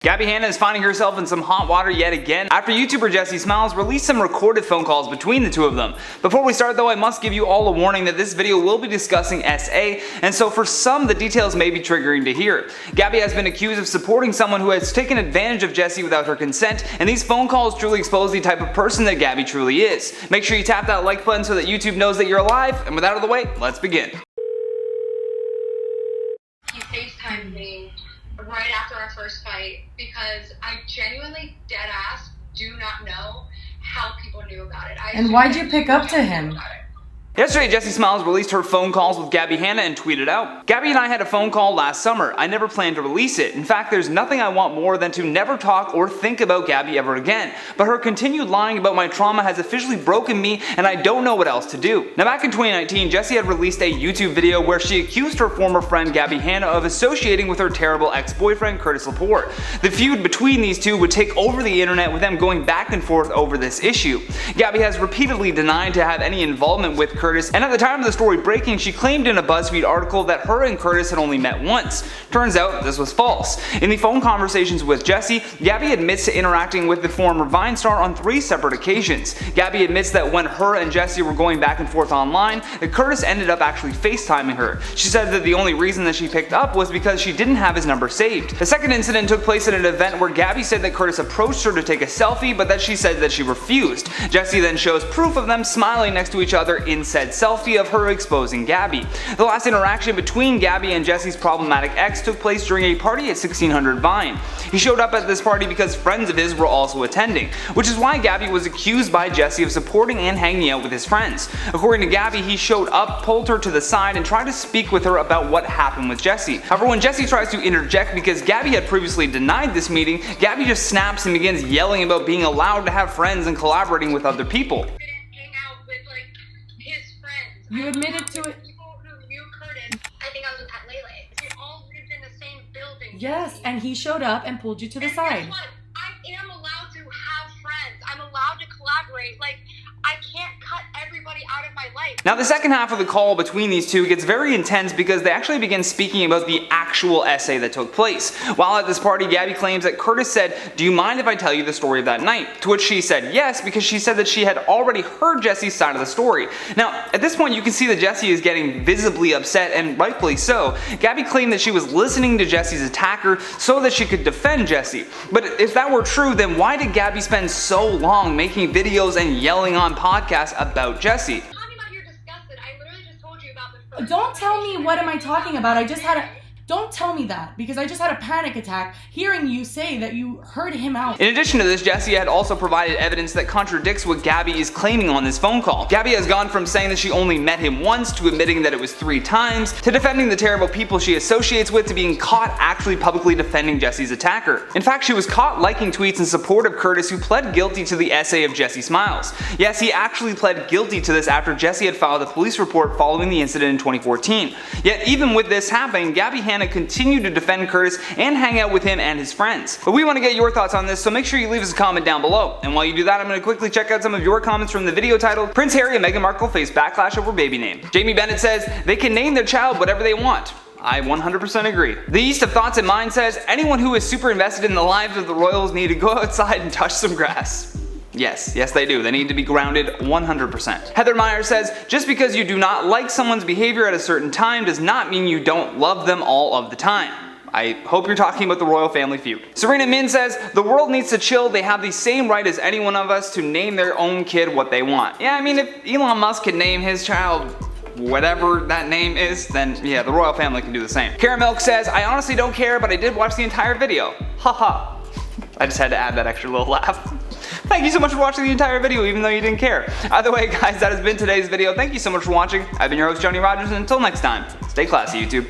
Gabbie Hanna is finding herself in some hot water yet again after YouTuber Jessie Smiles released some recorded phone calls between the two of them. Before we start though, I must give you all a warning that this video will be discussing SA, and so for some the details may be triggering to hear. Gabbie has been accused of supporting someone who has taken advantage of Jessie without her consent, and these phone calls truly expose the type of person that Gabbie truly is. Make sure you tap that like button so that YouTube knows that you're alive, and with that out of the way, let's begin. He FaceTimed me right after our first fight because I genuinely, dead ass, do not know how people knew about it. And why'd you pick up to him? Yesterday, Jessie Smiles released her phone calls with Gabbie Hanna and tweeted out, "Gabbie and I had a phone call last summer. I never planned to release it. In fact, there's nothing I want more than to never talk or think about Gabbie ever again. But her continued lying about my trauma has officially broken me and I don't know what else to do." Now back in 2019, Jessie had released a YouTube video where she accused her former friend Gabbie Hanna of associating with her terrible ex-boyfriend Curtis Laporte. The feud between these two would take over the internet with them going back and forth over this issue. Gabbie has repeatedly denied to have any involvement with Curtis, and at the time of the story breaking, she claimed in a BuzzFeed article that her and Curtis had only met once. Turns out this was false. In the phone conversations with Jessie, Gabbie admits to interacting with the former Vine star on 3 separate occasions. Gabbie admits that when her and Jessie were going back and forth online, that Curtis ended up actually FaceTiming her. She said that the only reason that she picked up was because she didn't have his number saved. The second incident took place at an event where Gabbie said that Curtis approached her to take a selfie, but that she said that she refused. Jessie then shows proof of them smiling next to each other in said selfie of her exposing Gabbie. The last interaction between Gabbie and Jessie's problematic ex took place during a party at 1600 Vine. He showed up at this party because friends of his were also attending, which is why Gabbie was accused by Jessie of supporting and hanging out with his friends. According to Gabbie, he showed up, pulled her to the side, and tried to speak with her about what happened with Jessie. However, when Jessie tries to interject because Gabbie had previously denied this meeting, Gabbie just snaps and begins yelling about being allowed to have friends and collaborating with other people. You admitted to it. People who knew Curtis, I think I was with Pat Lele. We all lived in the same building. Yes, and he showed up and pulled you to the side. Guess what? I am allowed to have friends. I'm allowed to collaborate. Like, I can't cut everybody out of my life. Now the second half of the call between these two gets very intense because they actually begin speaking about the actual essay that took place. While at this party, Gabbie claims that Curtis said, "Do you mind if I tell you the story of that night?" To which she said yes, because she said that she had already heard Jessie's side of the story. Now at this point you can see that Jessie is getting visibly upset, and rightfully so. Gabbie claimed that she was listening to Jessie's attacker so that she could defend Jessie. But if that were true, then why did Gabbie spend so long making videos and yelling on podcasts about Jessie? Don't tell me what am I talking about. Don't tell me that, because I just had a panic attack hearing you say that you heard him out. In addition to this, Jessie had also provided evidence that contradicts what Gabbie is claiming on this phone call. Gabbie has gone from saying that she only met him once to admitting that it was 3 times, to defending the terrible people she associates with, to being caught actually publicly defending Jessie's attacker. In fact, she was caught liking tweets in support of Curtis, who pled guilty to the essay of Jessie Smiles. Yes, he actually pled guilty to this after Jessie had filed a police report following the incident in 2014. Yet even with this happening, Gabbie Hanna continued to defend Curtis and hang out with him and his friends. But we want to get your thoughts on this, so make sure you leave us a comment down below. And while you do that, I'm going to quickly check out some of your comments from the video titled "Prince Harry and Meghan Markle face backlash over baby name." Jamie Bennett says, "They can name their child whatever they want." I 100% agree. The East of Thoughts and Mind says, "Anyone who is super invested in the lives of the royals need to go outside and touch some grass." Yes they do. They need to be grounded 100%. Heather Meyer says, "Just because you do not like someone's behavior at a certain time does not mean you don't love them all of the time." I hope you're talking about the royal family feud. Serena Min says, "The world needs to chill. They have the same right as any one of us to name their own kid what they want." Yeah, I mean, if Elon Musk can name his child whatever that name is, then yeah, the royal family can do the same. Karen Milk says, "I honestly don't care, but I did watch the entire video. Haha." I just had to add that extra little laugh. Thank you so much for watching the entire video, even though you didn't care. Either way, guys, that has been today's video. Thank you so much for watching. I've been your host, Johnny Rogers, and until next time, stay classy, YouTube.